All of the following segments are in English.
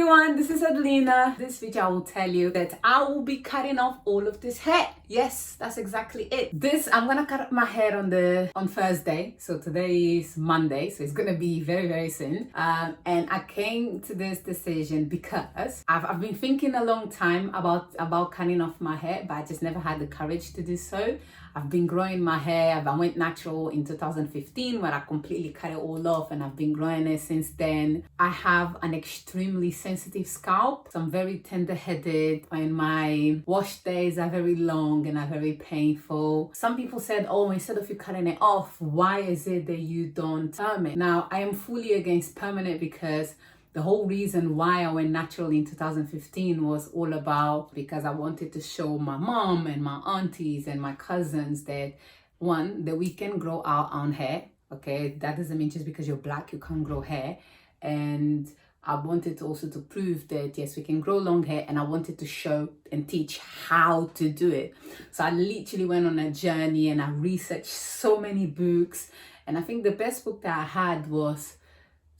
everyone, this is Adelina. This video I will tell you that I will be cutting off all of this hair. Yes, that's exactly it. I'm gonna cut my hair on Thursday. So today is Monday, so it's gonna be very soon. And I came to this decision because I've been thinking a long time about cutting off my hair, but I just never had the courage to do so. I've been growing my hair. I went natural in 2015 where I completely cut it all off, and I've been growing it since then. I have an extremely sensitive scalp, so I'm very tender-headed, and my wash days are very long and are very painful. Some people said, oh, instead of you cutting it off, why is it that you don't perm it? Now, I am fully against permanent because the whole reason why I went natural in 2015 was all about because I wanted to show my mom and my aunties and my cousins that that we can grow our own hair. Okay, that doesn't mean just because you're black you can't grow hair. And I wanted also to prove that yes, we can grow long hair, and I wanted to show and teach how to do it. So I literally went on a journey and I researched so many books, and I think the best book that I had was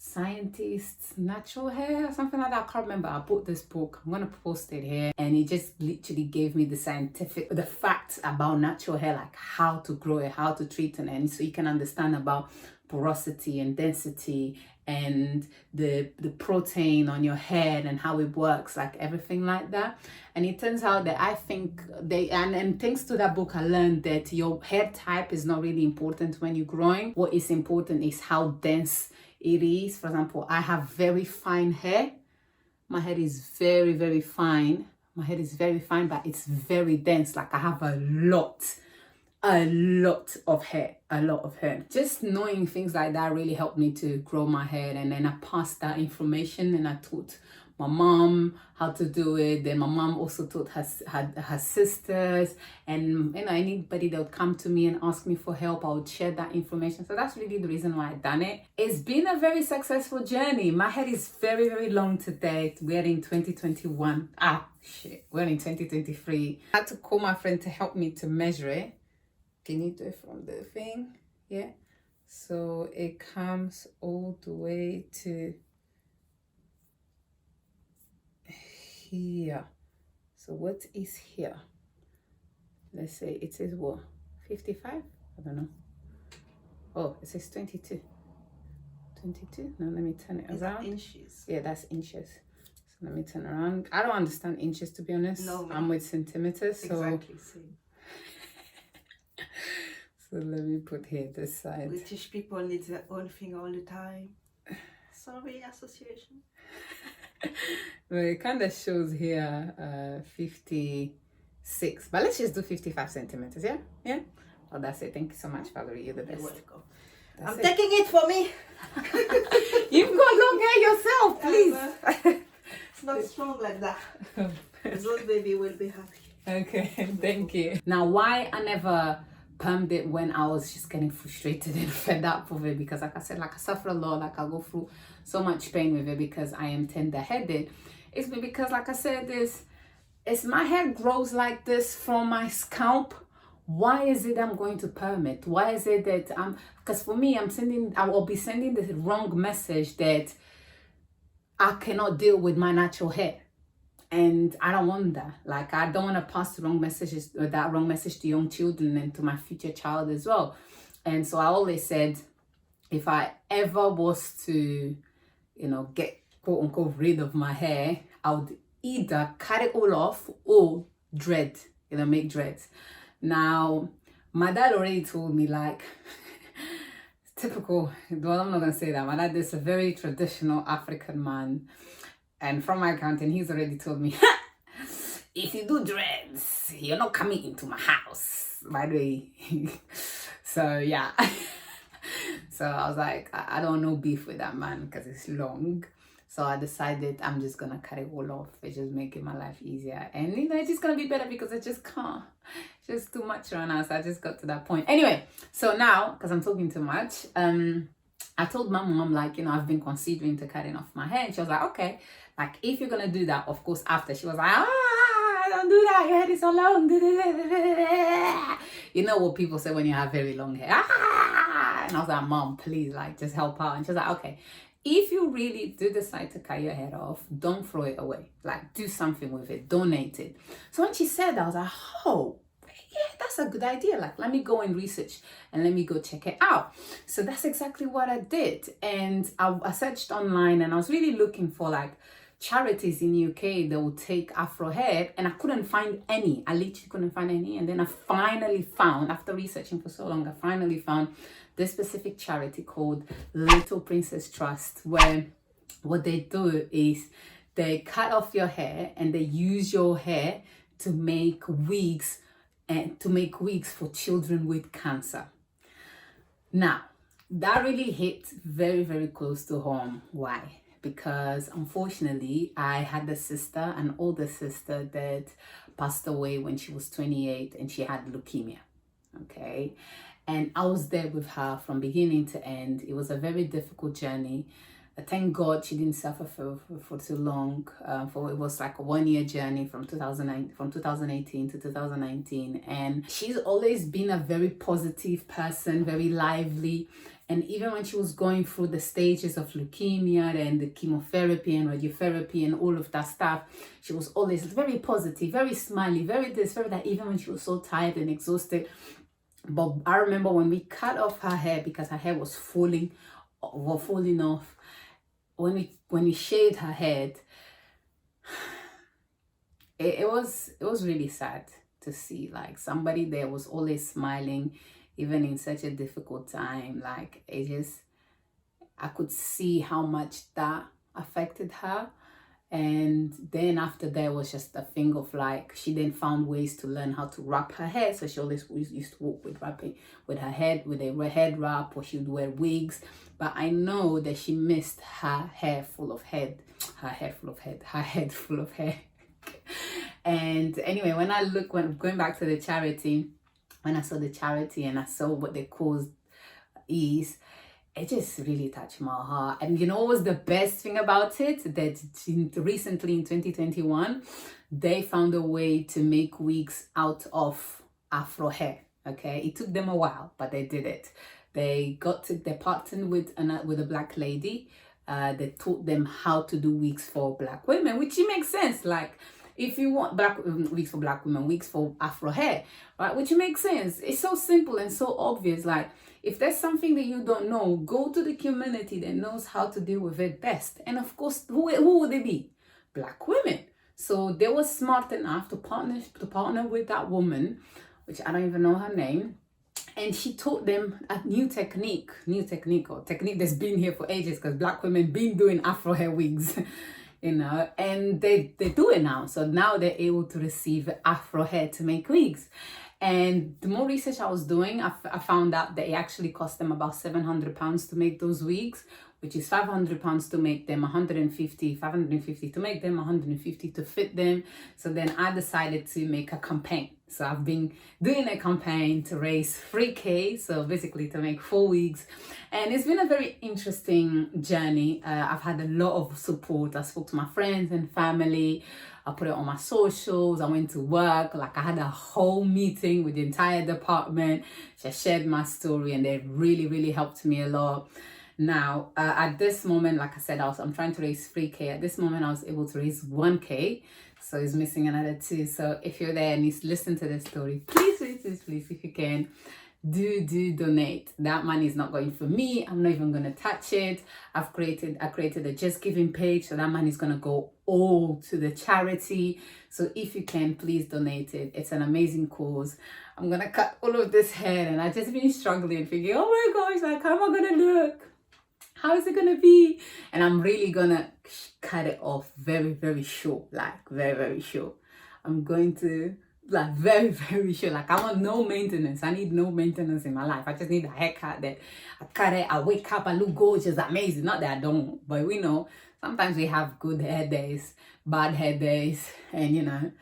Scientist's Natural Hair or something like that. I can't remember. I bought this book. I'm gonna post it here, and it just literally gave me the facts about natural hair, like how to grow it, how to treat it, and so you can understand about porosity and density and the protein on your head and how it works, like everything like that. And it turns out that I think and thanks to that book I learned that your hair type is not really important when you're growing. What is important is how dense it is. For example, I have very fine hair. My hair is very fine. My hair is very fine, but it's very dense. Like I have a lot of hair, Just knowing things like that really helped me to grow my hair, and then I passed that information and I taught my mom how to do it. Then my mom also taught her sisters, and anybody that would come to me and ask me for help, I would share that information. So that's really the reason why I've done it. It's been a very successful journey. My hair is very long today. We're in 2021. We're in 2023. I had to call my friend to help me to measure it. Can you do it from the thing? Yeah. So it comes all the way to here. So what is here? Let's say it says what? 55? I don't know. Oh, it says 22. 22? No, let me turn it Is around. that inches? Yeah, that's inches. So let me turn around. I don't understand inches, to be honest. No, I'm with centimeters. So exactly same. So let me put here this side. British people need their own thing all the time. Sorry, association. Well, it kind of shows here 56, but let's just do 55 centimeters. Yeah. Oh, that's it. Thank you so much, Valerie. You're the best. You're welcome. That's I'm it. taking it for me. You've got long hair yourself, please. It's not strong like that. Those baby will be happy. Okay, thank you. Now, why I never permed it when I was just getting frustrated and fed up with it, because like I said, like I suffer a lot, like I go through so much pain with it because I am tender-headed. It's because, like I said, my hair grows like this from my scalp. Why is it I'm going to perm it? Why is it that because for me, I will be sending the wrong message that I cannot deal with my natural hair. And I don't want that. Like, I don't want to pass the wrong messages, or that wrong message to young children and to my future child as well. And so I always said, if I ever was to, get quote unquote rid of my hair, I would either cut it all off or make dreads. Now, my dad already told me, like, typical, well, I'm not going to say that. My dad is a very traditional African man. And from my accountant, he's already told me, if you do dreads, you're not coming into my house, by the way. So, yeah. So I was like, I don't know beef with that man because it's long. So I decided I'm just going to cut it all off. It's just making my life easier. And, it's just going to be better because I just can't. It's just too much right now. So I just got to that point. Anyway, so now, because I'm talking too much, I told my mom, like, I've been considering to cutting off my hair. And she was like, okay, like, if you're going to do that, of course, after. She was like, don't do that. Your hair is so long. You know what people say when you have very long hair. And I was like, Mom, please, like, just help out. And she was like, okay, if you really do decide to cut your hair off, don't throw it away. Like, do something with it, donate it. So when she said that, I was like, oh, yeah, that's a good idea. Like, let me go and research and let me go check it out. So that's exactly what I did. And I searched online and I was really looking for like charities in UK that would take Afro hair, and I couldn't find any. I literally couldn't find any. And then I finally found, after researching for so long, I finally found this specific charity called Little Princess Trust, where what they do is they cut off your hair and they use your hair to make wigs, and to make wigs for children with cancer. Now, that really hit very, very close to home. Why? Because unfortunately, I had a sister, an older sister, that passed away when she was 28 and she had leukemia. Okay. And I was there with her from beginning to end. It was a very difficult journey. Thank God she didn't suffer for too long. For it was like a 1-year journey from 2018 to 2019. And she's always been a very positive person, very lively. And even when she was going through the stages of leukemia and the chemotherapy and radiotherapy and all of that stuff, she was always very positive, very smiley, very this, very that, even when she was so tired and exhausted. But I remember when we cut off her hair, because her hair was falling off, when we shaved her head, it was really sad to see like somebody there was always smiling, even in such a difficult time. Like, I could see how much that affected her. And then after that was just a thing of like, she then found ways to learn how to wrap her hair. So she always used to walk with wrapping with her head, with a head wrap, or she would wear wigs. But I know that she missed her head full of hair. And anyway, when going back to the charity, when I saw the charity and I saw what the cause is, it just really touched my heart. And you know what was the best thing about it? That recently in 2021, they found a way to make wigs out of Afro hair. Okay, it took them a while, but they did it. They partnered with a black lady. They taught them how to do wigs for black women, which makes sense. Like, if you want wigs for black women, wigs for Afro hair, right? Which makes sense. It's so simple and so obvious. Like, if there's something that you don't know, go to the community that knows how to deal with it best. And of course, who would they be? Black women. So they were smart enough to partner with that woman, which I don't even know her name. And she taught them a new technique that's been here for ages, because black women been doing Afro hair wigs. You know, and they do it now. So now they're able to receive Afro hair to make wigs. And the more research I was doing, I found out that it actually cost them about £700 to make those wigs, which is £500 to make them, 550 to make them, 150 to fit them. So then I decided to make a campaign. So I've been doing a campaign to raise 3K, so basically to make 4 wigs. And it's been a very interesting journey. I've had a lot of support. I spoke to my friends and family. I put it on my socials. I went to work. Like, I had a whole meeting with the entire department. I shared my story and they really, really helped me a lot. Now, at this moment, like I said, I'm trying to raise 3K. At this moment, I was able to raise 1K. So it's missing another 2. So if you're there and you listen to this story, please, if you can, do donate. That money is not going for me. I'm not even going to touch it. I created a Just Giving page. So that money is going to go all to the charity. So if you can, please donate it. It's an amazing cause. I'm going to cut all of this hair, and I've just been struggling, thinking, oh my gosh, like, how am I going to look? How is it going to be? And I'm really going to cut it off very, very short, like very, very short. I'm going to, like, very, very short. Like, I want no maintenance. I need no maintenance in my life. I just need a haircut that I cut it, I wake up, I look gorgeous, amazing. Not that I don't, but we know sometimes we have good hair days, bad hair days, and you know.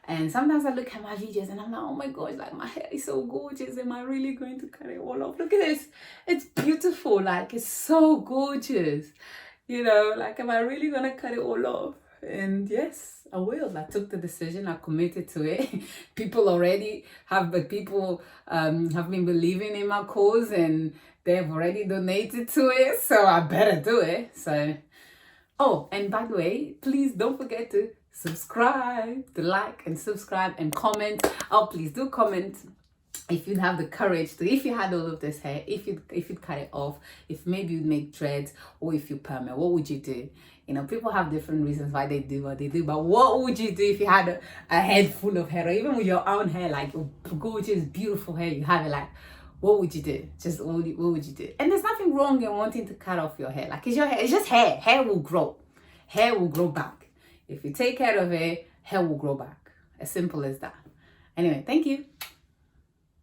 And sometimes I look at my videos and I'm like, oh my gosh, like, my hair is so gorgeous. Am I really going to cut it all off? Look at this. It's beautiful. Like, it's so gorgeous. You know, like, am I really going to cut it all off? And yes, I will. I took the decision. I committed to it. People have been believing in my cause, and They've already donated to it, so I better do it. So, oh, and by the way, please don't forget to subscribe, to like and subscribe and comment. Oh, please do comment if you'd have the courage to, if you had all of this hair, if you'd cut it off, if maybe you'd make dreads, or if you perm it, what would you do? You know, people have different reasons why they do what they do, but what would you do if you had a head full of hair, or even with your own hair, like your gorgeous, beautiful hair, you have it, like, what would you do? Just what would you do? And there's nothing wrong in wanting to cut off your hair. Like, it's your hair, it's just hair. Hair will grow. Hair will grow back. If you take care of it, hair will grow back. As simple as that. Anyway, thank you.